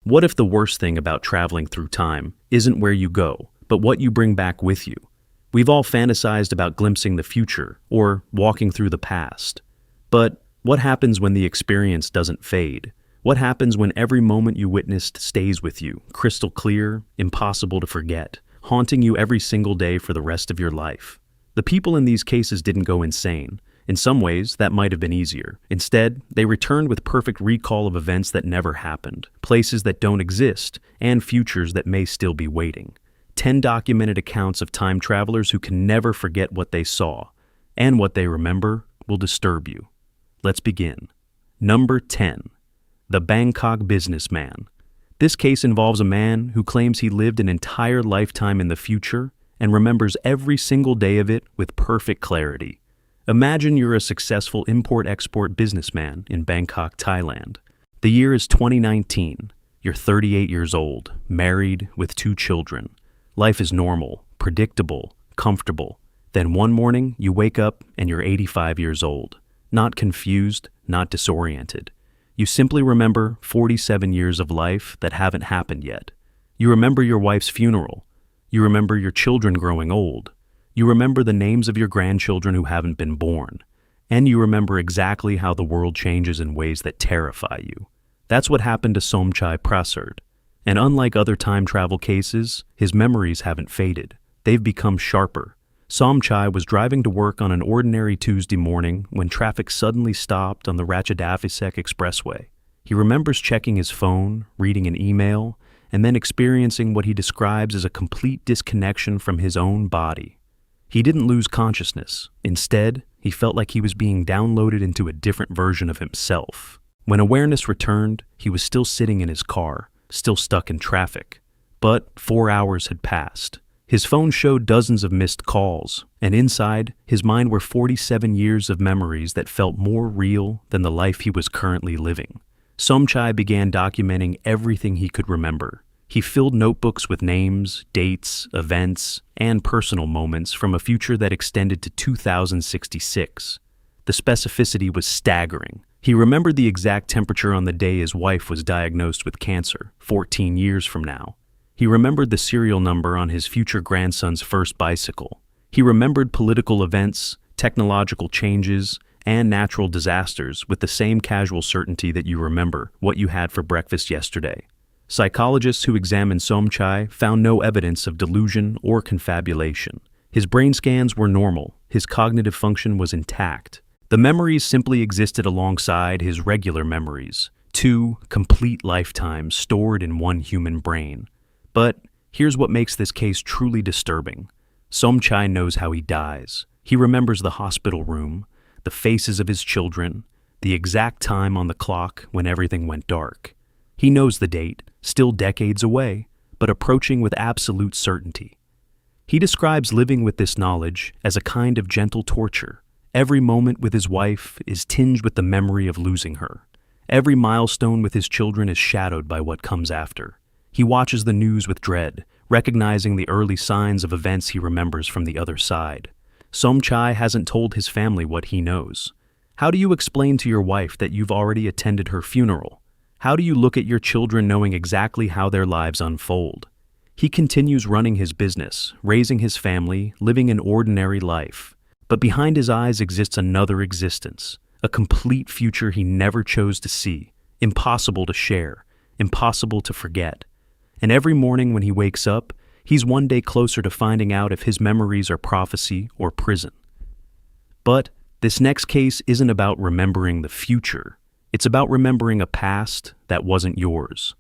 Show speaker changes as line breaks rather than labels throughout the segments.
What if the worst thing about traveling through time isn't where you go, but what you bring back with you? We've all fantasized about glimpsing the future or walking through the past. But what happens when the experience doesn't fade? What happens when every moment you witnessed stays with you, crystal clear, impossible to forget, haunting you every single day for the rest of your life? The people in these cases didn't go insane. In some ways, that might have been easier. Instead, they returned with perfect recall of events that never happened, places that don't exist, and futures that may still be waiting. 10 documented accounts of time travelers who can never forget what they saw, and what they remember will disturb you. Let's begin. Number 10. The Bangkok Businessman. This case involves a man who claims he lived an entire lifetime in the future and remembers every single day of it with perfect clarity. Imagine you're a successful import-export businessman in Bangkok, Thailand. The year is 2019. You're 38 years old, married, with 2 children. Life is normal, predictable, comfortable. Then one morning, you wake up and you're 85 years old. Not confused, not disoriented. You simply remember 47 years of life that haven't happened yet. You remember your wife's funeral. You remember your children growing old. You remember the names of your grandchildren who haven't been born. And you remember exactly how the world changes in ways that terrify you. That's what happened to Somchai Prasad. And unlike other time travel cases, his memories haven't faded. They've become sharper. Somchai was driving to work on an ordinary Tuesday morning when traffic suddenly stopped on the Ratchadavisek Expressway. He remembers checking his phone, reading an email, and then experiencing what he describes as a complete disconnection from his own body. He didn't lose consciousness. Instead, he felt like he was being downloaded into a different version of himself. When awareness returned, he was still sitting in his car, still stuck in traffic. But 4 hours had passed. His phone showed dozens of missed calls, and inside, his mind were 47 years of memories that felt more real than the life he was currently living. Somchai began documenting everything he could remember. He filled notebooks with names, dates, events, and personal moments from a future that extended to 2066. The specificity was staggering. He remembered the exact temperature on the day his wife was diagnosed with cancer, 14 years from now. He remembered the serial number on his future grandson's first bicycle. He remembered political events, technological changes, and natural disasters with the same casual certainty that you remember what you had for breakfast yesterday. Psychologists who examined Somchai found no evidence of delusion or confabulation. His brain scans were normal. His cognitive function was intact. The memories simply existed alongside his regular memories, 2 complete lifetimes stored in one human brain. But here's what makes this case truly disturbing. Somchai knows how he dies. He remembers the hospital room, the faces of his children, the exact time on the clock when everything went dark. He knows the date, still decades away, but approaching with absolute certainty. He describes living with this knowledge as a kind of gentle torture. Every moment with his wife is tinged with the memory of losing her. Every milestone with his children is shadowed by what comes after. He watches the news with dread, recognizing the early signs of events he remembers from the other side. Somchai hasn't told his family what he knows. How do you explain to your wife that you've already attended her funeral? How do you look at your children knowing exactly how their lives unfold? He continues running his business, raising his family, living an ordinary life. But behind his eyes exists another existence, a complete future he never chose to see, impossible to share, impossible to forget. And every morning when he wakes up, he's one day closer to finding out if his memories are prophecy or prison. But this next case isn't about remembering the future. It's about remembering a past that wasn't yours.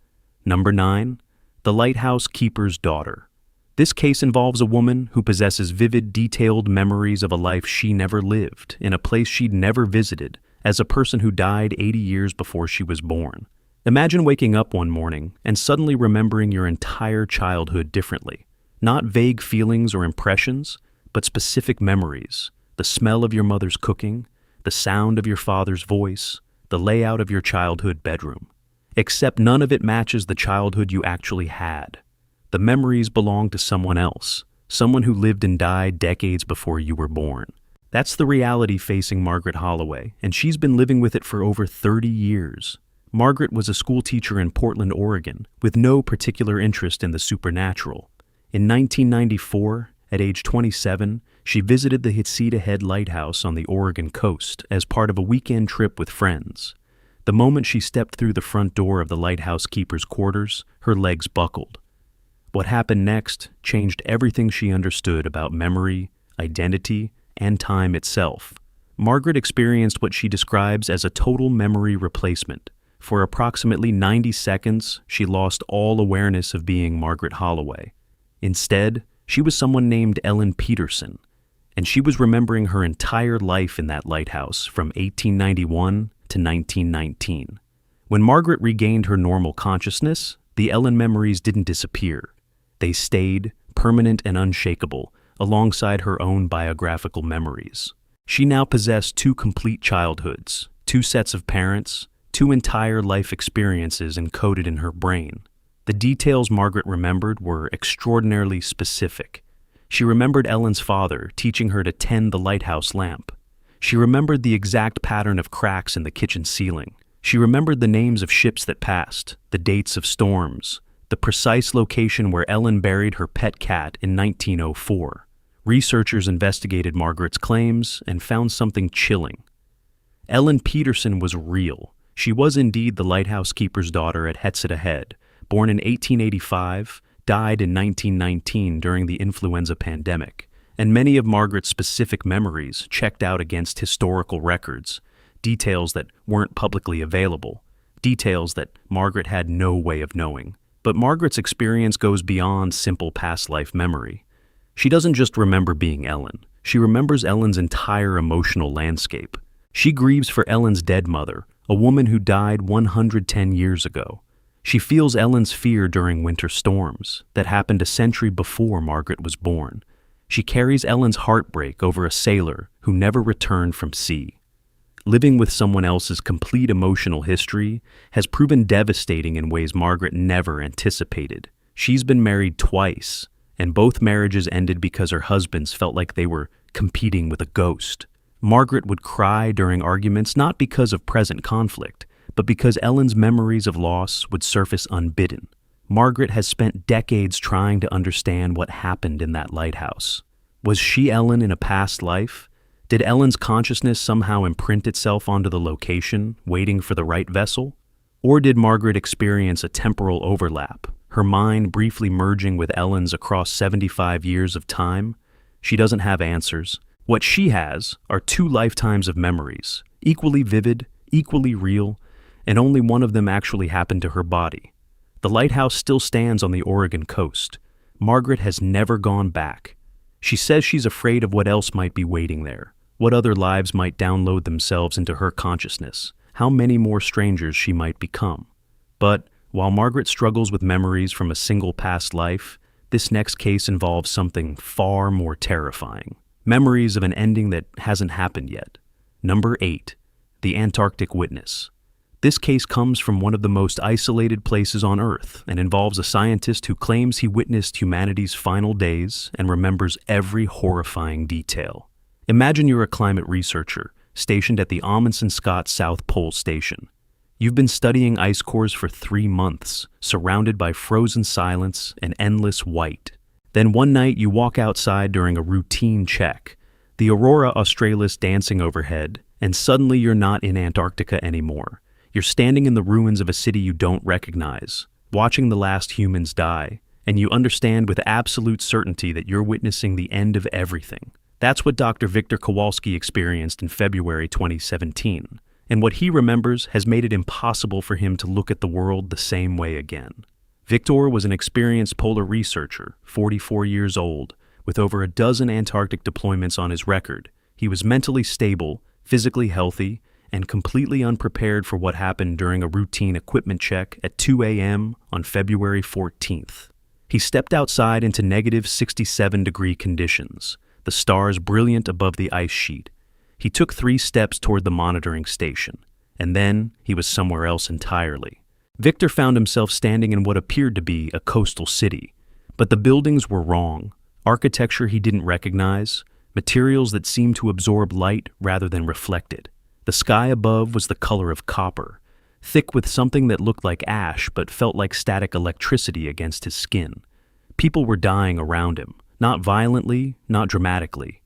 Number 9, the lighthouse keeper's daughter. This case involves a woman who possesses vivid, detailed memories of a life she never lived, in a place she'd never visited, as a person who died 80 years before she was born. Imagine waking up one morning and suddenly remembering your entire childhood differently. Not vague feelings or impressions, but specific memories. The smell of your mother's cooking, the sound of your father's voice, the layout of your childhood bedroom. Except none of it matches the childhood you actually had. The memories belong to someone else, someone who lived and died decades before you were born. That's the reality facing Margaret Holloway, and she's been living with it for over 30 years. Margaret was a schoolteacher in Portland, Oregon, with no particular interest in the supernatural. In 1994, at age 27, she visited the Hitsita Head Lighthouse on the Oregon coast as part of a weekend trip with friends. The moment she stepped through the front door of the lighthouse keeper's quarters, her legs buckled. What happened next changed everything she understood about memory, identity, and time itself. Margaret experienced what she describes as a total memory replacement. For approximately 90 seconds, she lost all awareness of being Margaret Holloway. Instead, she was someone named Ellen Peterson, and she was remembering her entire life in that lighthouse from 1891 to 1919. When Margaret regained her normal consciousness, the Ellen memories didn't disappear. They stayed, permanent and unshakable, alongside her own biographical memories. She now possessed two complete childhoods, two sets of parents, two entire life experiences encoded in her brain. The details Margaret remembered were extraordinarily specific. She remembered Ellen's father teaching her to tend the lighthouse lamp. She remembered the exact pattern of cracks in the kitchen ceiling. She remembered the names of ships that passed, the dates of storms, the precise location where Ellen buried her pet cat in 1904. Researchers investigated Margaret's claims and found something chilling. Ellen Peterson was real. She was indeed the lighthouse keeper's daughter at Hitsita Head, born in 1885, died in 1919 during the influenza pandemic, and many of Margaret's specific memories checked out against historical records, details that weren't publicly available, details that Margaret had no way of knowing. But Margaret's experience goes beyond simple past life memory. She doesn't just remember being Ellen. She remembers Ellen's entire emotional landscape. She grieves for Ellen's dead mother, a woman who died 110 years ago. She feels Ellen's fear during winter storms that happened a century before Margaret was born. She carries Ellen's heartbreak over a sailor who never returned from sea. Living with someone else's complete emotional history has proven devastating in ways Margaret never anticipated. She's been married twice, and both marriages ended because her husbands felt like they were competing with a ghost. Margaret would cry during arguments not because of present conflict, but because Ellen's memories of loss would surface unbidden. Margaret has spent decades trying to understand what happened in that lighthouse. Was she Ellen in a past life? Did Ellen's consciousness somehow imprint itself onto the location, waiting for the right vessel? Or did Margaret experience a temporal overlap, her mind briefly merging with Ellen's across 75 years of time? She doesn't have answers. What she has are two lifetimes of memories, equally vivid, equally real, and only one of them actually happened to her body. The lighthouse still stands on the Oregon coast. Margaret has never gone back. She says she's afraid of what else might be waiting there, what other lives might download themselves into her consciousness, how many more strangers she might become. But while Margaret struggles with memories from a single past life, this next case involves something far more terrifying. Memories of an ending that hasn't happened yet. Number 8, the Antarctic Witness. This case comes from one of the most isolated places on Earth and involves a scientist who claims he witnessed humanity's final days and remembers every horrifying detail. Imagine you're a climate researcher stationed at the Amundsen Scott South Pole Station. You've been studying ice cores for 3 months, surrounded by frozen silence and endless white. Then one night you walk outside during a routine check, the aurora australis dancing overhead, and suddenly you're not in Antarctica anymore. You're standing in the ruins of a city you don't recognize, watching the last humans die, and you understand with absolute certainty that you're witnessing the end of everything. That's what Dr. Victor Kowalski experienced in February 2017, and what he remembers has made it impossible for him to look at the world the same way again. Victor was an experienced polar researcher, 44 years old, with over a dozen Antarctic deployments on his record. He was mentally stable, physically healthy, and completely unprepared for what happened during a routine equipment check at 2 a.m. on February 14th. He stepped outside into negative 67-degree conditions, the stars brilliant above the ice sheet. He took 3 steps toward the monitoring station, and then he was somewhere else entirely. Victor found himself standing in what appeared to be a coastal city, but the buildings were wrong, architecture he didn't recognize, materials that seemed to absorb light rather than reflect it. The sky above was the color of copper, thick with something that looked like ash but felt like static electricity against his skin. People were dying around him, not violently, not dramatically.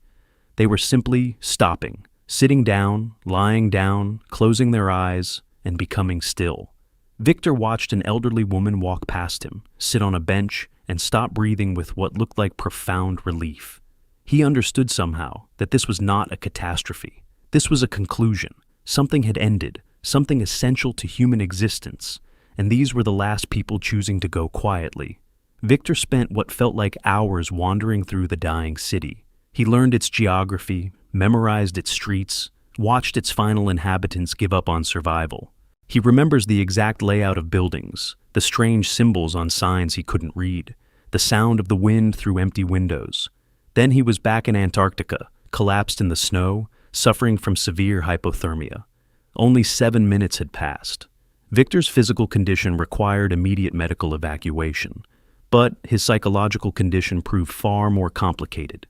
They were simply stopping, sitting down, lying down, closing their eyes, and becoming still. Victor watched an elderly woman walk past him, sit on a bench, and stop breathing with what looked like profound relief. He understood somehow that this was not a catastrophe. This was a conclusion. Something had ended, something essential to human existence, and these were the last people choosing to go quietly. Victor spent what felt like hours wandering through the dying city. He learned its geography, memorized its streets, watched its final inhabitants give up on survival. He remembers the exact layout of buildings, the strange symbols on signs he couldn't read, the sound of the wind through empty windows. Then he was back in Antarctica, collapsed in the snow, suffering from severe hypothermia. Only 7 minutes had passed. Victor's physical condition required immediate medical evacuation, but his psychological condition proved far more complicated.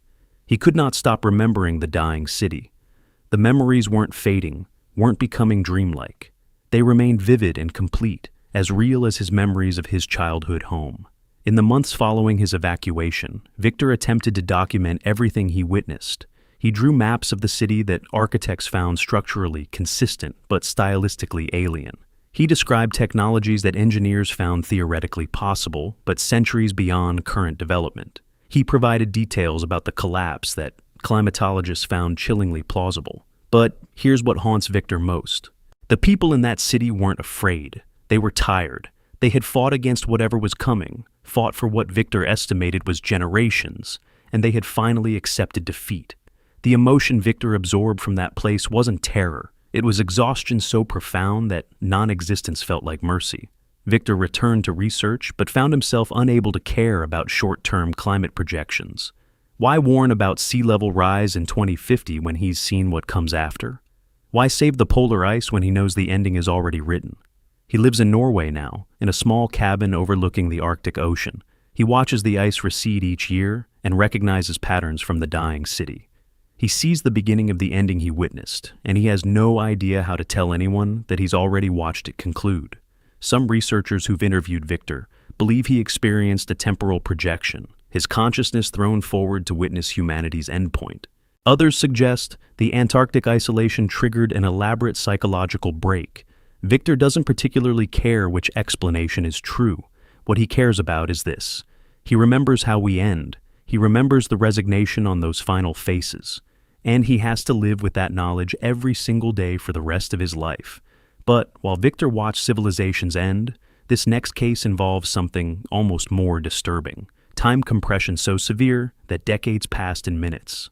He could not stop remembering the dying city. The memories weren't fading, weren't becoming dreamlike. They remained vivid and complete, as real as his memories of his childhood home. In the months following his evacuation, Victor attempted to document everything he witnessed. He drew maps of the city that architects found structurally consistent but stylistically alien. He described technologies that engineers found theoretically possible but centuries beyond current development. He provided details about the collapse that climatologists found chillingly plausible. But here's what haunts Victor most. The people in that city weren't afraid. They were tired. They had fought against whatever was coming, fought for what Victor estimated was generations, and they had finally accepted defeat. The emotion Victor absorbed from that place wasn't terror. It was exhaustion so profound that non-existence felt like mercy. Victor returned to research, but found himself unable to care about short-term climate projections. Why warn about sea level rise in 2050 when he's seen what comes after? Why save the polar ice when he knows the ending is already written? He lives in Norway now, in a small cabin overlooking the Arctic Ocean. He watches the ice recede each year and recognizes patterns from the dying city. He sees the beginning of the ending he witnessed, and he has no idea how to tell anyone that he's already watched it conclude. Some researchers who've interviewed Victor believe he experienced a temporal projection, his consciousness thrown forward to witness humanity's endpoint. Others suggest the Antarctic isolation triggered an elaborate psychological break. Victor doesn't particularly care which explanation is true. What he cares about is this. He remembers how we end. He remembers the resignation on those final faces. And he has to live with that knowledge every single day for the rest of his life. But while Victor watched civilizations end, this next case involves something almost more disturbing. Time compression so severe that decades passed in minutes.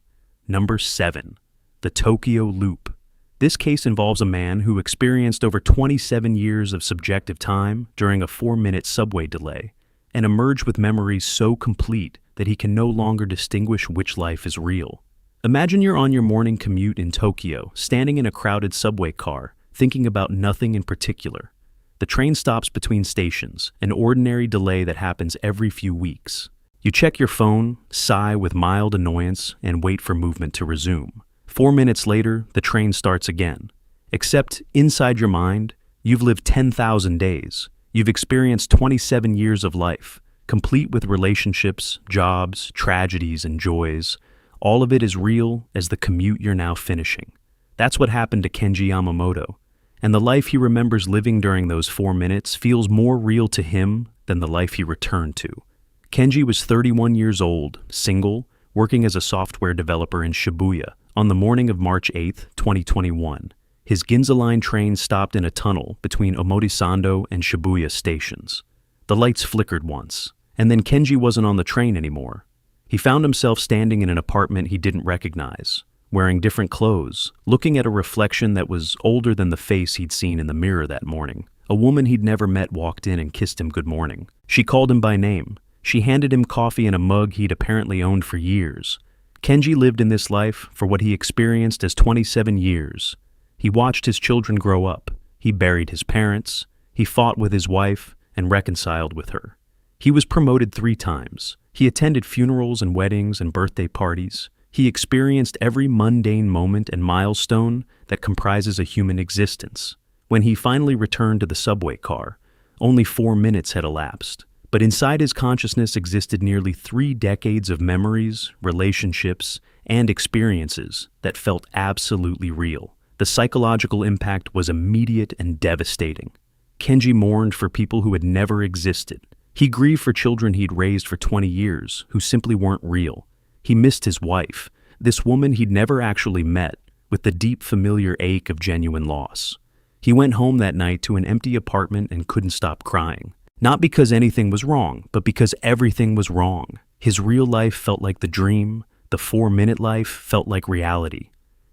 Number 7. The Tokyo Loop. This case involves a man who experienced over 27 years of subjective time during a 4-minute subway delay and emerged with memories so complete that he can no longer distinguish which life is real. Imagine you're on your morning commute in Tokyo, standing in a crowded subway car, thinking about nothing in particular. The train stops between stations, an ordinary delay that happens every few weeks. You check your phone, sigh with mild annoyance, and wait for movement to resume. 4 minutes later, the train starts again. Except inside your mind, you've lived 10,000 days. You've experienced 27 years of life, complete with relationships, jobs, tragedies, and joys. All of it as real as the commute you're now finishing. That's what happened to Kenji Yamamoto, and the life he remembers living during those 4 minutes feels more real to him than the life he returned to. Kenji was 31 years old, single, working as a software developer in Shibuya on the morning of March 8, 2021. His Ginza Line train stopped in a tunnel between Omotesando and Shibuya stations. The lights flickered once, and then Kenji wasn't on the train anymore. He found himself standing in an apartment he didn't recognize, wearing different clothes, looking at a reflection that was older than the face he'd seen in the mirror that morning. A woman he'd never met walked in and kissed him good morning. She called him by name. She handed him coffee in a mug he'd apparently owned for years. Kenji lived in this life for what he experienced as 27 years. He watched his children grow up. He buried his parents. He fought with his wife and reconciled with her. He was promoted 3 times. He attended funerals and weddings and birthday parties. He experienced every mundane moment and milestone that comprises a human existence. When he finally returned to the subway car, only 4 minutes had elapsed. But inside his consciousness existed nearly 3 decades of memories, relationships, and experiences that felt absolutely real. The psychological impact was immediate and devastating. Kenji mourned for people who had never existed. He grieved for children he'd raised for 20 years, who simply weren't real. He missed his wife, this woman he'd never actually met, with the deep familiar ache of genuine loss. He went home that night to an empty apartment and couldn't stop crying. Not because anything was wrong, but because everything was wrong. His real life felt like the dream, the 4-minute life felt like reality.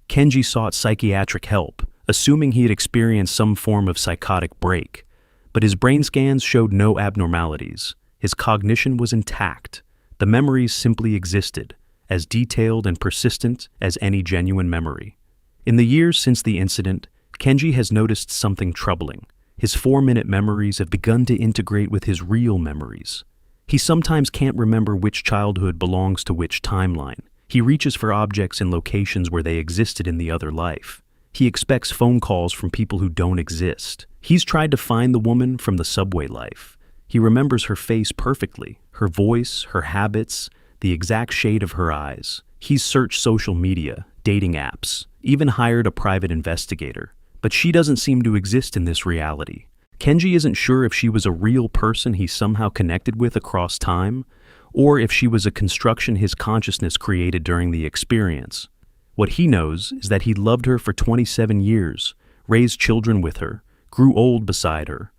Kenji sought psychiatric help, assuming he had experienced some form of psychotic break. But his brain scans showed no abnormalities. His cognition was intact. The memories simply existed, as detailed and persistent as any genuine memory. In the years since the incident, Kenji has noticed something troubling. His 4-minute memories have begun to integrate with his real memories. He sometimes can't remember which childhood belongs to which timeline. He reaches for objects in locations where they existed in the other life. He expects phone calls from people who don't exist. He's tried to find the woman from the subway life. He remembers her face perfectly, her voice, her habits, the exact shade of her eyes. He's searched social media, dating apps, even hired a private investigator. But she doesn't seem to exist in this reality. Kenji isn't sure if she was a real person he somehow connected with across time, or if she was a construction his consciousness created during the experience. What he knows is that he loved her for 27 years, raised children with her, grew old beside her,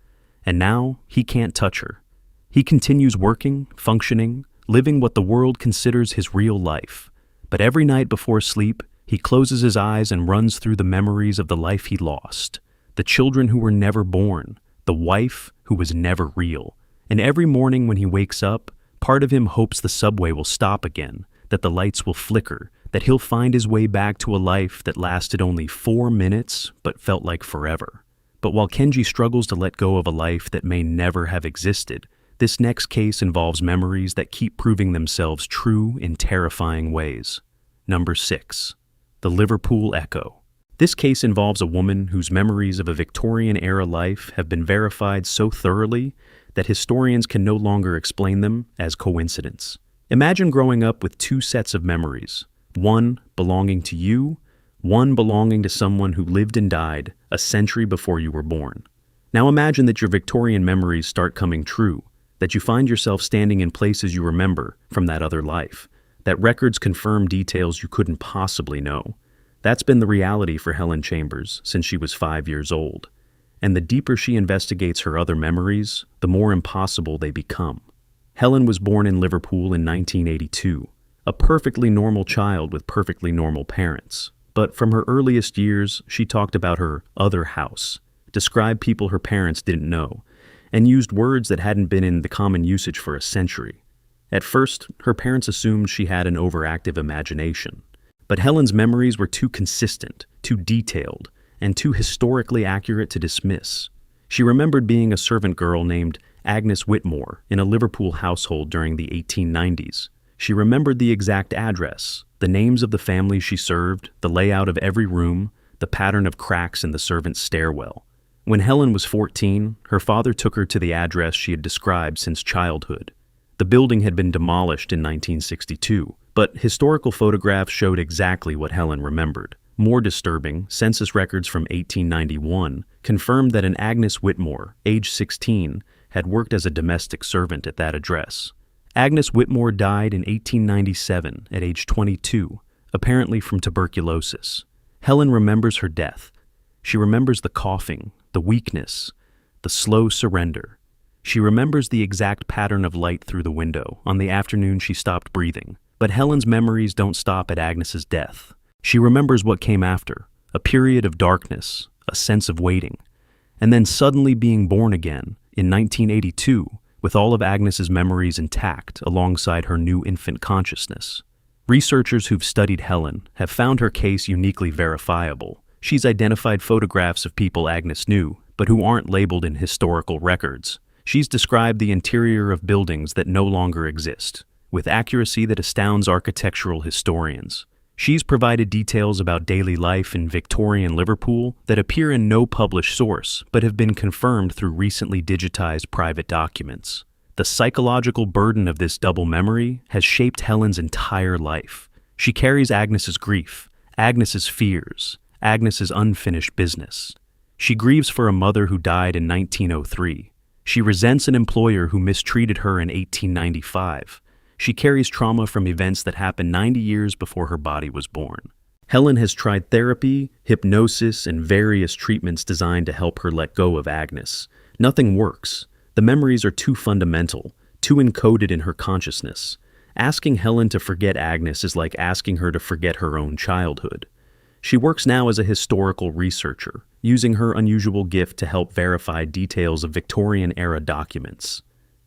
and now he can't touch her. He continues working, functioning, living what the world considers his real life. But every night before sleep, he closes his eyes and runs through the memories of the life he lost, the children who were never born, the wife who was never real. And every morning when he wakes up, part of him hopes the subway will stop again, that the lights will flicker, that he'll find his way back to a life that lasted only 4 minutes but felt like forever. But while Kenji struggles to let go of a life that may never have existed, this next case involves memories that keep proving themselves true in terrifying ways. Number 6. The Liverpool Echo. This case involves a woman whose memories of a Victorian-era life have been verified so thoroughly that historians can no longer explain them as coincidence. Imagine growing up with 2 sets of memories, one belonging to you, one belonging to someone who lived and died a century before you were born. Now imagine that your Victorian memories start coming true, that you find yourself standing in places you remember from that other life, that records confirm details you couldn't possibly know. That's been the reality for Helen Chambers since she was 5 years old. And the deeper she investigates her other memories, the more impossible they become. Helen was born in Liverpool in 1982, a perfectly normal child with perfectly normal parents. But from her earliest years, she talked about her other house, described people her parents didn't know, and used words that hadn't been in the common usage for a century. At first, her parents assumed she had an overactive imagination. But Helen's memories were too consistent, too detailed, and too historically accurate to dismiss. She remembered being a servant girl named Agnes Whitmore in a Liverpool household during the 1890s. She remembered the exact address, the names of the families she served, the layout of every room, the pattern of cracks in the servants' stairwell. When Helen was 14, her father took her to the address she had described since childhood. The building had been demolished in 1962, but historical photographs showed exactly what Helen remembered. More disturbing, census records from 1891 confirmed that an Agnes Whitmore, age 16, had worked as a domestic servant at that address. Agnes Whitmore died in 1897 at age 22, apparently from tuberculosis. Helen remembers her death. She remembers the coughing, the weakness, the slow surrender. She remembers the exact pattern of light through the window on the afternoon she stopped breathing. But Helen's memories don't stop at Agnes's death. She remembers what came after, a period of darkness, a sense of waiting, and then suddenly being born again in 1982 with all of Agnes's memories intact alongside her new infant consciousness. Researchers who've studied Helen have found her case uniquely verifiable. She's identified photographs of people Agnes knew, but who aren't labeled in historical records. She's described the interior of buildings that no longer exist, with accuracy that astounds architectural historians. She's provided details about daily life in Victorian Liverpool that appear in no published source but have been confirmed through recently digitized private documents. The psychological burden of this double memory has shaped Helen's entire life. She carries Agnes's grief, Agnes's fears, Agnes's unfinished business. She grieves for a mother who died in 1903. She resents an employer who mistreated her in 1895. She carries trauma from events that happened 90 years before her body was born. Helen has tried therapy, hypnosis, and various treatments designed to help her let go of Agnes. Nothing works. The memories are too fundamental, too encoded in her consciousness. Asking Helen to forget Agnes is like asking her to forget her own childhood. She works now as a historical researcher, using her unusual gift to help verify details of Victorian-era documents.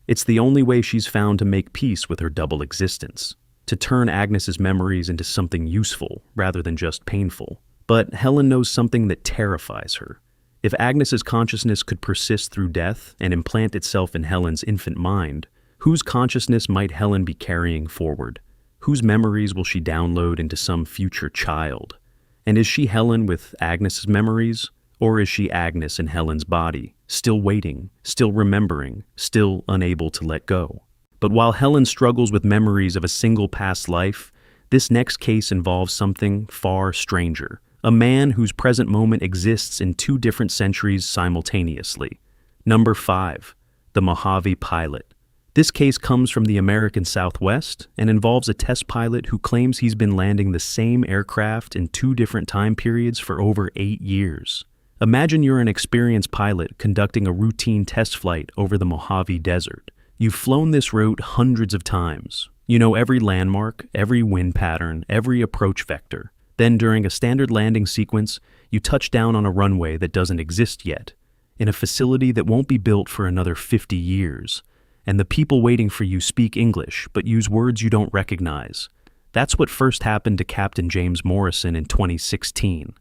It's the only way she's found to make peace with her double existence, to turn Agnes's memories into something useful rather than just painful. But Helen knows something that terrifies her. If Agnes's consciousness could persist through death and implant itself in Helen's infant mind, whose consciousness might Helen be carrying forward? Whose memories will she download into some future child? And is she Helen with Agnes's memories? Or is she Agnes in Helen's body, still waiting, still remembering, still unable to let go? But while Helen struggles with memories of a single past life, this next case involves something far stranger. A man whose present moment exists in two different centuries simultaneously. Number 5, the Mojave pilot. This case comes from the American Southwest and involves a test pilot who claims he's been landing the same aircraft in two different time periods for over 8 years. Imagine you're an experienced pilot conducting a routine test flight over the Mojave Desert. You've flown this route hundreds of times. You know every landmark, every wind pattern, every approach vector. Then during a standard landing sequence, you touch down on a runway that doesn't exist yet, in a facility that won't be built for another 50 years. And the people waiting for you speak English, but use words you don't recognize. That's what first happened to Captain James Morrison in 2016.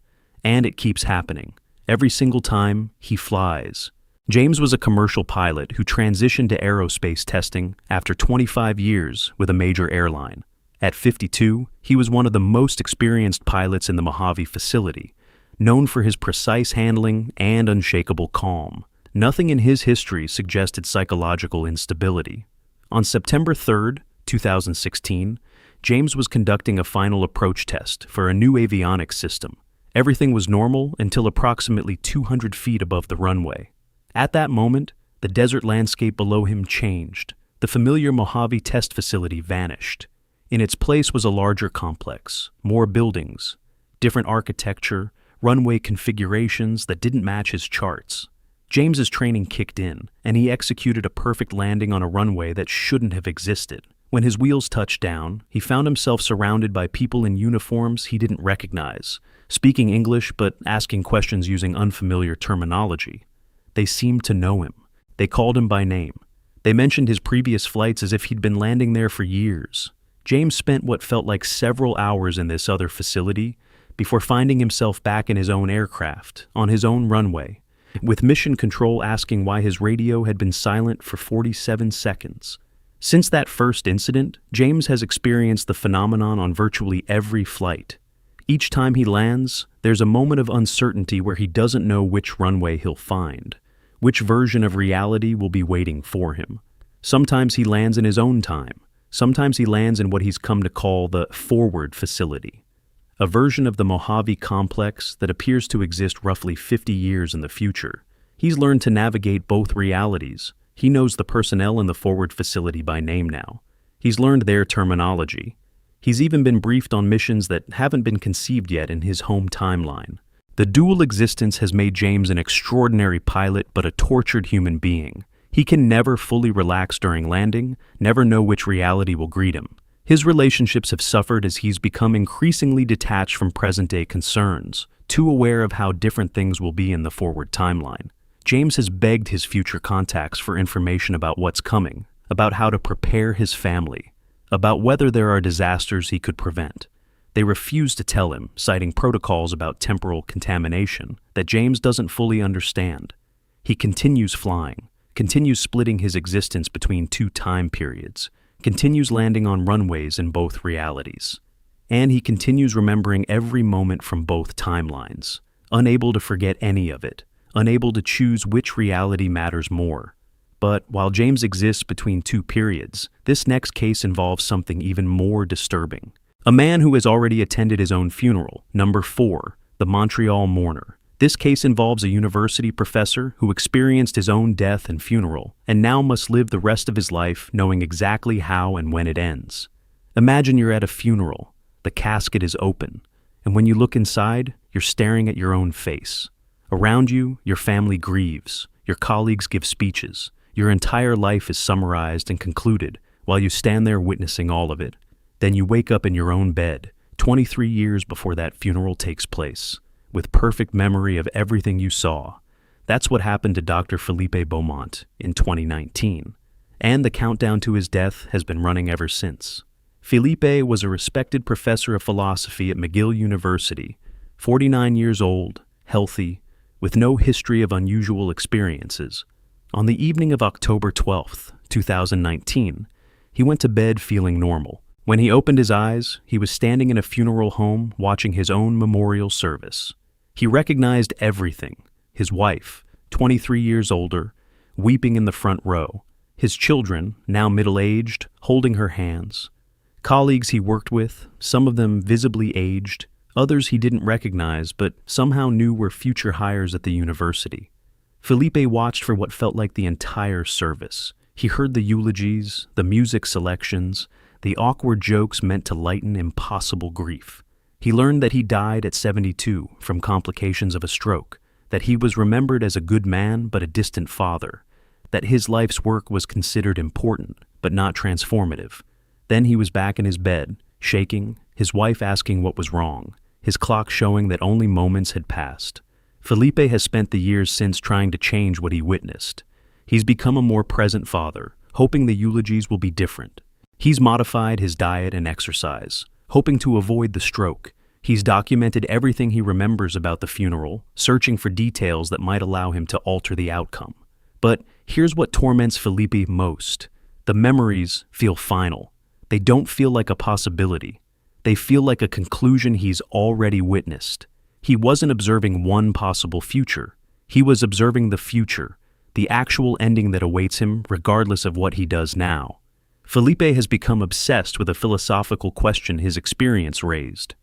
And it keeps happening. Every single time he flies. James was a commercial pilot who transitioned to aerospace testing after 25 years with a major airline. At 52, he was one of the most experienced pilots in the Mojave facility, known for his precise handling and unshakable calm. Nothing in his history suggested psychological instability. On September 3, 2016, James was conducting a final approach test for a new avionics system. Everything was normal until approximately 200 feet above the runway. At that moment, the desert landscape below him changed. The familiar Mojave test facility vanished. In its place was a larger complex, more buildings, different architecture, runway configurations that didn't match his charts. James's training kicked in, and he executed a perfect landing on a runway that shouldn't have existed. When his wheels touched down, he found himself surrounded by people in uniforms he didn't recognize, speaking English but asking questions using unfamiliar terminology. They seemed to know him. They called him by name. They mentioned his previous flights as if he'd been landing there for years. James spent what felt like several hours in this other facility before finding himself back in his own aircraft, on his own runway, with mission control asking why his radio had been silent for 47 seconds. Since that first incident, James has experienced the phenomenon on virtually every flight. Each time he lands, there's a moment of uncertainty where he doesn't know which runway he'll find, which version of reality will be waiting for him. Sometimes he lands in his own time. Sometimes he lands in what he's come to call the forward facility, a version of the Mojave complex that appears to exist roughly 50 years in the future. He's learned to navigate both realities. He knows the personnel in the forward facility by name now. He's learned their terminology. He's even been briefed on missions that haven't been conceived yet in his home timeline. The dual existence has made James an extraordinary pilot but a tortured human being. He can never fully relax during landing, never know which reality will greet him. His relationships have suffered as he's become increasingly detached from present-day concerns, too aware of how different things will be in the forward timeline. James has begged his future contacts for information about what's coming, about how to prepare his family, about whether there are disasters he could prevent. They refuse to tell him, citing protocols about temporal contamination that James doesn't fully understand. He continues flying, continues splitting his existence between two time periods, continues landing on runways in both realities. and he continues remembering every moment from both timelines, unable to forget any of it, unable to choose which reality matters more. But while James exists between two periods, this next case involves something even more disturbing. A man who has already attended his own funeral, number 4, the Montreal mourner. This case involves a university professor who experienced his own death and funeral, and now must live the rest of his life knowing exactly how and when it ends. Imagine you're at a funeral, the casket is open, and when you look inside, you're staring at your own face. Around you, your family grieves, your colleagues give speeches, your entire life is summarized and concluded while you stand there witnessing all of it. Then you wake up in your own bed, 23 years before that funeral takes place, with perfect memory of everything you saw. That's what happened to Dr. Philippe Beaumont in 2019, and the countdown to his death has been running ever since. Philippe was a respected professor of philosophy at McGill University, 49 years old, healthy, with no history of unusual experiences. On the evening of October 12, 2019, he went to bed feeling normal. When he opened his eyes, he was standing in a funeral home watching his own memorial service. He recognized everything: his wife, 23 years older, weeping in the front row, his children, now middle-aged, holding her hands, colleagues he worked with, some of them visibly aged, others he didn't recognize but somehow knew were future hires at the university. Philippe watched for what felt like the entire service. He heard the eulogies, the music selections, the awkward jokes meant to lighten impossible grief. He learned that he died at 72 from complications of a stroke, that he was remembered as a good man but a distant father, that his life's work was considered important but not transformative. Then he was back in his bed, shaking, his wife asking what was wrong, his clock showing that only moments had passed. Philippe has spent the years since trying to change what he witnessed. He's become a more present father, hoping the eulogies will be different. He's modified his diet and exercise, hoping to avoid the stroke. He's documented everything he remembers about the funeral, searching for details that might allow him to alter the outcome. But here's what torments Philippe most. The memories feel final. They don't feel like a possibility. They feel like a conclusion he's already witnessed. He wasn't observing one possible future. He was observing the future, the actual ending that awaits him regardless of what he does now. Philippe has become obsessed with a philosophical question his experience raised.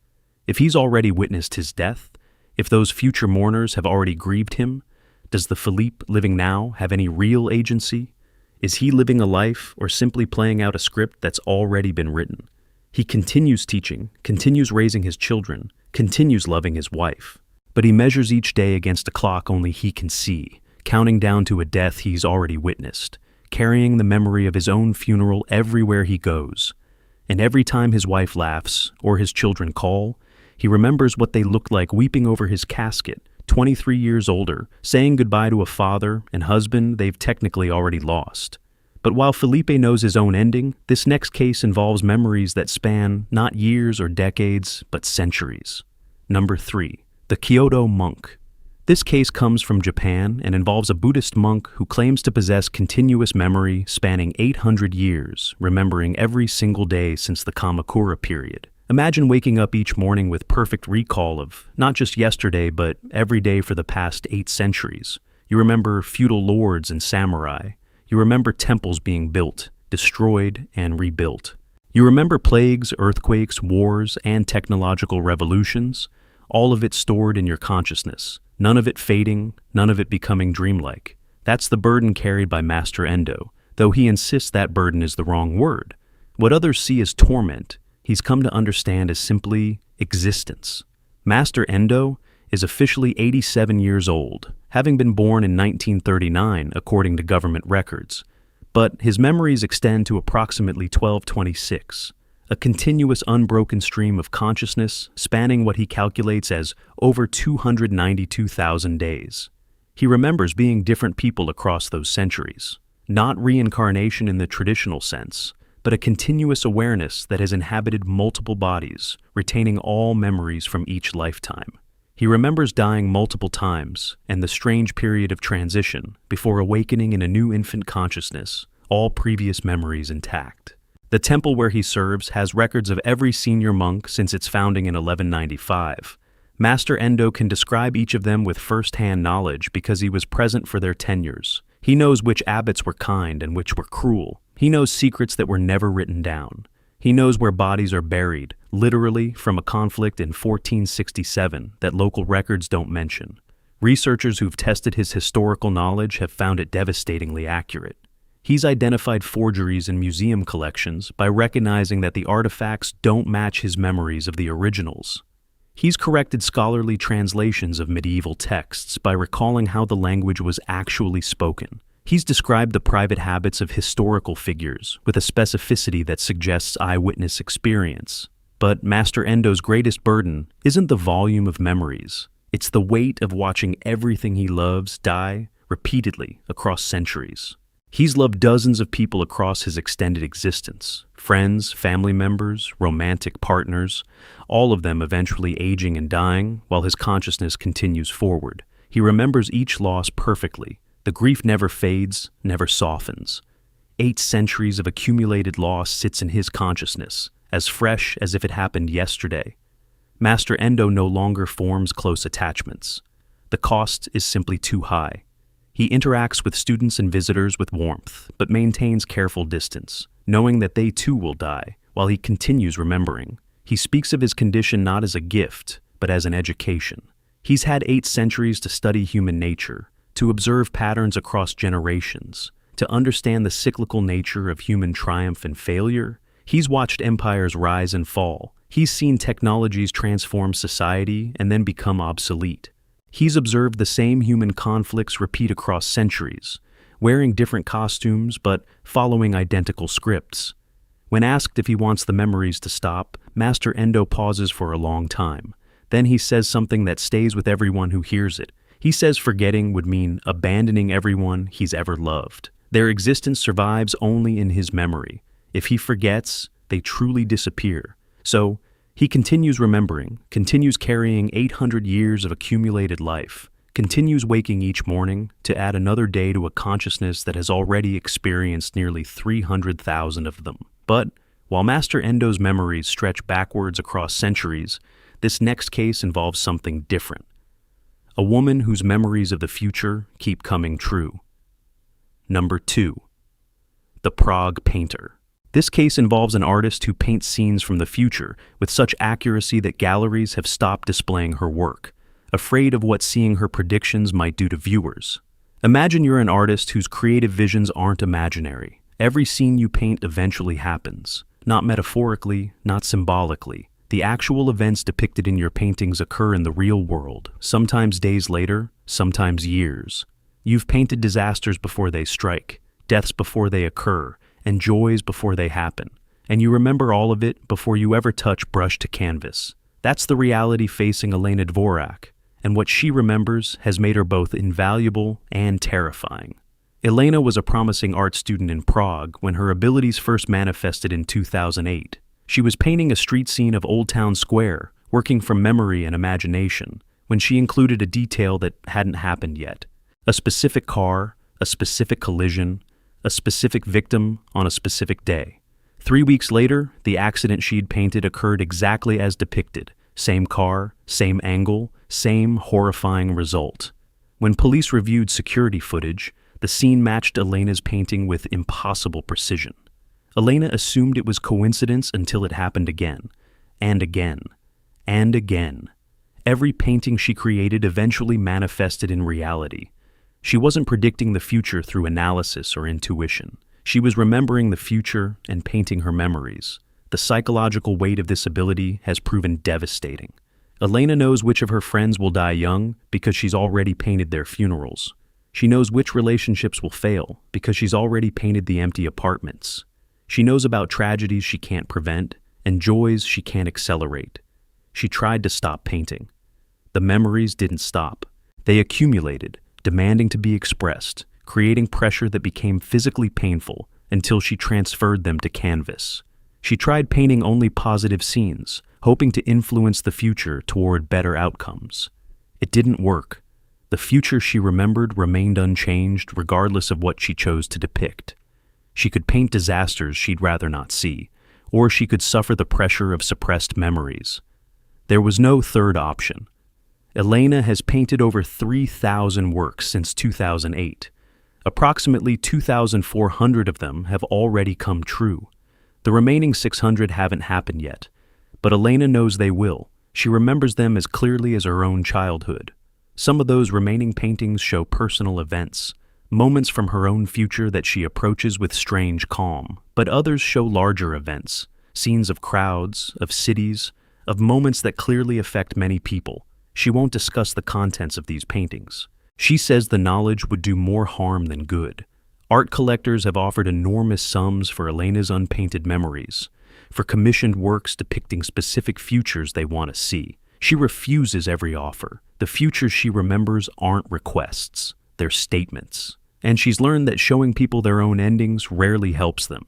If he's already witnessed his death, if those future mourners have already grieved him, does the Philippe living now have any real agency? Is he living a life or simply playing out a script that's already been written? He continues teaching, continues raising his children, continues loving his wife. But he measures each day against a clock only he can see, counting down to a death he's already witnessed, carrying the memory of his own funeral everywhere he goes. And every time his wife laughs or his children call, he remembers what they looked like weeping over his casket, 23 years older, saying goodbye to a father and husband they've technically already lost. But while Philippe knows his own ending, this next case involves memories that span not years or decades, but centuries. Number 3, the Kyoto monk. This case comes from Japan and involves a Buddhist monk who claims to possess continuous memory spanning 800 years, remembering every single day since the Kamakura period. Imagine waking up each morning with perfect recall of not just yesterday, but every day for the past 8 centuries. You remember feudal lords and samurai. You remember temples being built, destroyed, and rebuilt. You remember plagues, earthquakes, wars, and technological revolutions, all of it stored in your consciousness, none of it fading, none of it becoming dreamlike. That's the burden carried by Master Endo, though he insists that burden is the wrong word. What others see as torment, he's come to understand as simply existence. Master Endo is officially 87 years old, having been born in 1939 according to government records. But his memories extend to approximately 1226, a continuous unbroken stream of consciousness spanning what he calculates as over 292,000 days. He remembers being different people across those centuries, not reincarnation in the traditional sense, but a continuous awareness that has inhabited multiple bodies, retaining all memories from each lifetime. He remembers dying multiple times and the strange period of transition before awakening in a new infant consciousness, all previous memories intact. The temple where he serves has records of every senior monk since its founding in 1195. Master Endo can describe each of them with first-hand knowledge because he was present for their tenures. He knows which abbots were kind and which were cruel. He knows secrets that were never written down. He knows where bodies are buried, literally from a conflict in 1467 that local records don't mention. Researchers who've tested his historical knowledge have found it devastatingly accurate. He's identified forgeries in museum collections by recognizing that the artifacts don't match his memories of the originals. He's corrected scholarly translations of medieval texts by recalling how the language was actually spoken. He's described the private habits of historical figures with a specificity that suggests eyewitness experience. But Master Endo's greatest burden isn't the volume of memories. It's the weight of watching everything he loves die repeatedly across centuries. He's loved dozens of people across his extended existence, friends, family members, romantic partners, all of them eventually aging and dying while his consciousness continues forward. He remembers each loss perfectly. The grief never fades, never softens. 8 centuries of accumulated loss sits in his consciousness, as fresh as if it happened yesterday. Master Endo no longer forms close attachments. The cost is simply too high. He interacts with students and visitors with warmth, but maintains careful distance, knowing that they too will die, while he continues remembering. He speaks of his condition not as a gift, but as an education. He's had 8 centuries to study human nature, to observe patterns across generations, to understand the cyclical nature of human triumph and failure. He's watched empires rise and fall. He's seen technologies transform society and then become obsolete. He's observed the same human conflicts repeat across centuries, wearing different costumes but following identical scripts. When asked if he wants the memories to stop, Master Endo pauses for a long time. Then he says something that stays with everyone who hears it. He says forgetting would mean abandoning everyone he's ever loved. Their existence survives only in his memory. If he forgets, they truly disappear. So, he continues remembering, continues carrying 800 years of accumulated life, continues waking each morning to add another day to a consciousness that has already experienced nearly 300,000 of them. But, while Master Endo's memories stretch backwards across centuries, this next case involves something different. A woman whose memories of the future keep coming true. Number 2. The Prague Painter. This case involves an artist who paints scenes from the future with such accuracy that galleries have stopped displaying her work, afraid of what seeing her predictions might do to viewers. Imagine you're an artist whose creative visions aren't imaginary. Every scene you paint eventually happens, not metaphorically, not symbolically. The actual events depicted in your paintings occur in the real world, sometimes days later, sometimes years. You've painted disasters before they strike, deaths before they occur, and joys before they happen, and you remember all of it before you ever touch brush to canvas. That's the reality facing Elena Dvorak, and what she remembers has made her both invaluable and terrifying. Elena was a promising art student in Prague when her abilities first manifested in 2008. She was painting a street scene of Old Town Square, working from memory and imagination, when she included a detail that hadn't happened yet. A specific car, a specific collision, a specific victim on a specific day. 3 weeks later, the accident she'd painted occurred exactly as depicted. Same car, same angle, same horrifying result. When police reviewed security footage, the scene matched Elena's painting with impossible precision. Elena assumed it was coincidence until it happened again, and again, and again. Every painting she created eventually manifested in reality. She wasn't predicting the future through analysis or intuition. She was remembering the future and painting her memories. The psychological weight of this ability has proven devastating. Elena knows which of her friends will die young because she's already painted their funerals. She knows which relationships will fail because she's already painted the empty apartments. She knows about tragedies she can't prevent and joys she can't accelerate. She tried to stop painting. The memories didn't stop. They accumulated, demanding to be expressed, creating pressure that became physically painful until she transferred them to canvas. She tried painting only positive scenes, hoping to influence the future toward better outcomes. It didn't work. The future she remembered remained unchanged regardless of what she chose to depict. She could paint disasters she'd rather not see, or she could suffer the pressure of suppressed memories. There was no third option. Elena has painted over 3,000 works since 2008. Approximately 2,400 of them have already come true. The remaining 600 haven't happened yet, but Elena knows they will. She remembers them as clearly as her own childhood. Some of those remaining paintings show personal events, moments from her own future that she approaches with strange calm, but others show larger events, scenes of crowds, of cities, of moments that clearly affect many people. She won't discuss the contents of these paintings. She says the knowledge would do more harm than good. Art collectors have offered enormous sums for Elena's unpainted memories, for commissioned works depicting specific futures they want to see. She refuses every offer. The futures she remembers aren't requests, they're statements. And she's learned that showing people their own endings rarely helps them.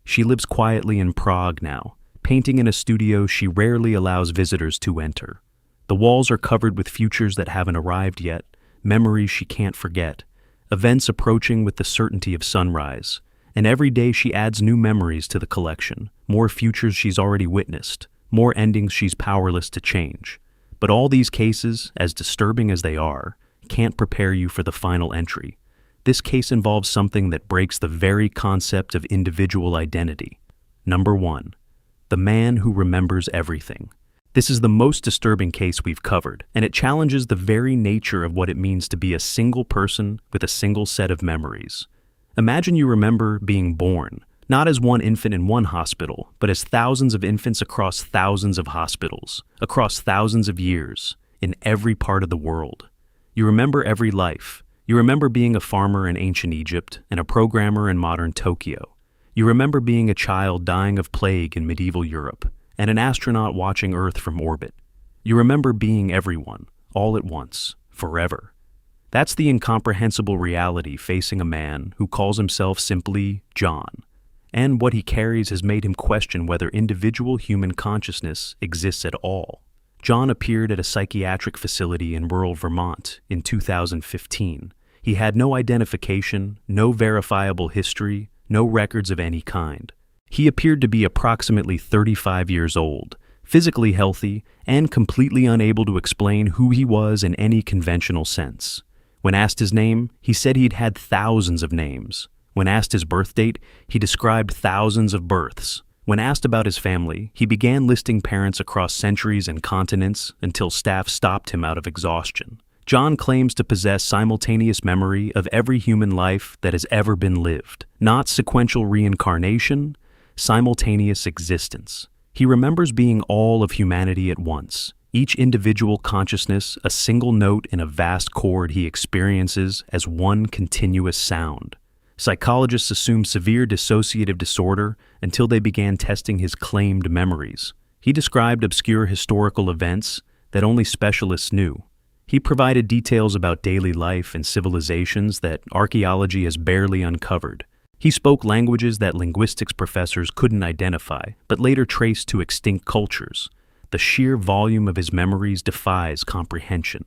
She lives quietly in Prague now, painting in a studio she rarely allows visitors to enter. The walls are covered with futures that haven't arrived yet, memories she can't forget, events approaching with the certainty of sunrise. And every day she adds new memories to the collection, more futures she's already witnessed, more endings she's powerless to change. But all these cases, as disturbing as they are, can't prepare you for the final entry. This case involves something that breaks the very concept of individual identity. Number 1. The man who remembers everything. This is the most disturbing case we've covered, and it challenges the very nature of what it means to be a single person with a single set of memories. Imagine you remember being born, not as one infant in one hospital, but as thousands of infants across thousands of hospitals, across thousands of years, in every part of the world. You remember every life. You remember being a farmer in ancient Egypt and a programmer in modern Tokyo. You remember being a child dying of plague in medieval Europe and an astronaut watching Earth from orbit. You remember being everyone, all at once, forever. That's the incomprehensible reality facing a man who calls himself simply John. And what he carries has made him question whether individual human consciousness exists at all. John appeared at a psychiatric facility in rural Vermont in 2015. He had no identification, no verifiable history, no records of any kind. He appeared to be approximately 35 years old, physically healthy, and completely unable to explain who he was in any conventional sense. When asked his name, he said he'd had thousands of names. When asked his birth date, he described thousands of births. When asked about his family, he began listing parents across centuries and continents until staff stopped him out of exhaustion. John claims to possess simultaneous memory of every human life that has ever been lived, not sequential reincarnation, simultaneous existence. He remembers being all of humanity at once, each individual consciousness a single note in a vast chord he experiences as one continuous sound. Psychologists assumed severe dissociative disorder until they began testing his claimed memories. He described obscure historical events that only specialists knew. He provided details about daily life and civilizations that archaeology has barely uncovered. He spoke languages that linguistics professors couldn't identify, but later traced to extinct cultures. The sheer volume of his memories defies comprehension.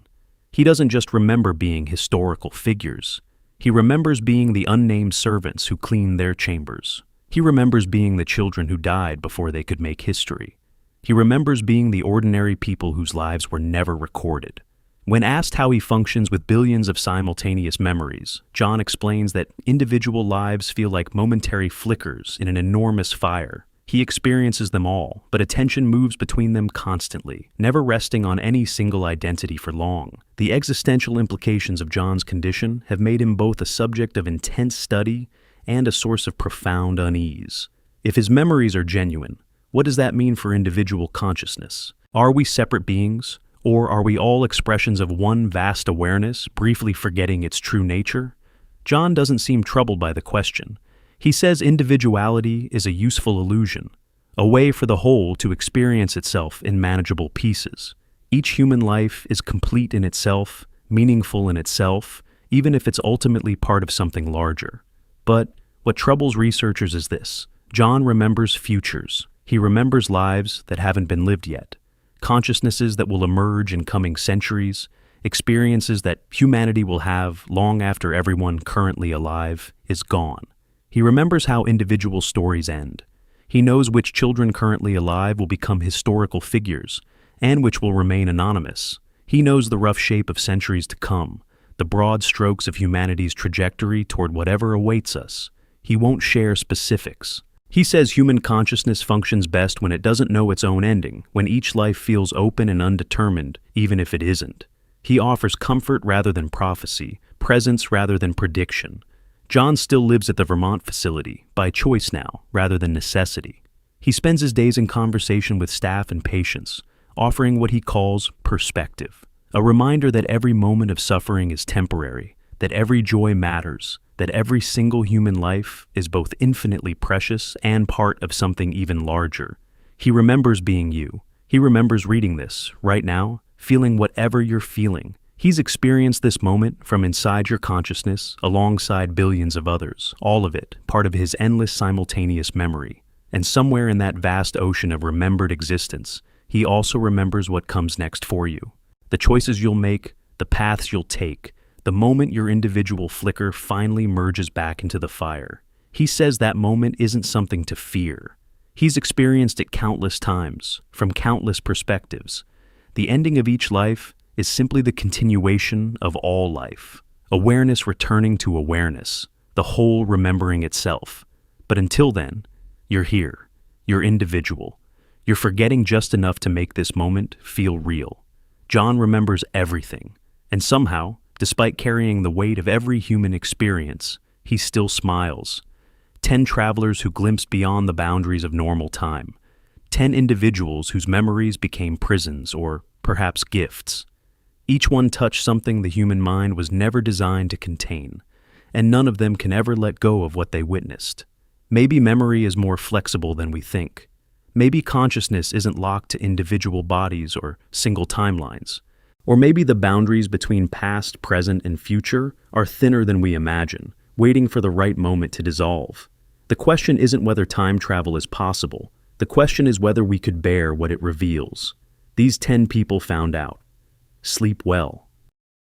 He doesn't just remember being historical figures. He remembers being the unnamed servants who cleaned their chambers. He remembers being the children who died before they could make history. He remembers being the ordinary people whose lives were never recorded. When asked how he functions with billions of simultaneous memories, John explains that individual lives feel like momentary flickers in an enormous fire. He experiences them all, but attention moves between them constantly, never resting on any single identity for long. The existential implications of John's condition have made him both a subject of intense study and a source of profound unease. If his memories are genuine, what does that mean for individual consciousness? Are we separate beings? Or are we all expressions of one vast awareness, briefly forgetting its true nature? John doesn't seem troubled by the question. He says individuality is a useful illusion, a way for the whole to experience itself in manageable pieces. Each human life is complete in itself, meaningful in itself, even if it's ultimately part of something larger. But what troubles researchers is this: John remembers futures. He remembers lives that haven't been lived yet, consciousnesses that will emerge in coming centuries, experiences that humanity will have long after everyone currently alive is gone. He remembers how individual stories end. He knows which children currently alive will become historical figures, and which will remain anonymous. He knows the rough shape of centuries to come, the broad strokes of humanity's trajectory toward whatever awaits us. He won't share specifics. He says human consciousness functions best when it doesn't know its own ending, when each life feels open and undetermined, even if it isn't. He offers comfort rather than prophecy, presence rather than prediction. John still lives at the Vermont facility, by choice now, rather than necessity. He spends his days in conversation with staff and patients, offering what he calls perspective, a reminder that every moment of suffering is temporary, that every joy matters, that every single human life is both infinitely precious and part of something even larger. He remembers being you. He remembers reading this, right now, feeling whatever you're feeling. He's experienced this moment from inside your consciousness, alongside billions of others, all of it, part of his endless simultaneous memory. And somewhere in that vast ocean of remembered existence, he also remembers what comes next for you. The choices you'll make, the paths you'll take, the moment your individual flicker finally merges back into the fire. He says that moment isn't something to fear. He's experienced it countless times, from countless perspectives. The ending of each life is simply the continuation of all life. Awareness returning to awareness, the whole remembering itself. But until then, you're here. You're individual. You're forgetting just enough to make this moment feel real. John remembers everything, and somehow, despite carrying the weight of every human experience, he still smiles. 10 travelers who glimpsed beyond the boundaries of normal time. 10 individuals whose memories became prisons or perhaps gifts. Each one touched something the human mind was never designed to contain, and none of them can ever let go of what they witnessed. Maybe memory is more flexible than we think. Maybe consciousness isn't locked to individual bodies or single timelines. Or maybe the boundaries between past, present, and future are thinner than we imagine, waiting for the right moment to dissolve. The question isn't whether time travel is possible. The question is whether we could bear what it reveals. These 10 people found out. Sleep well.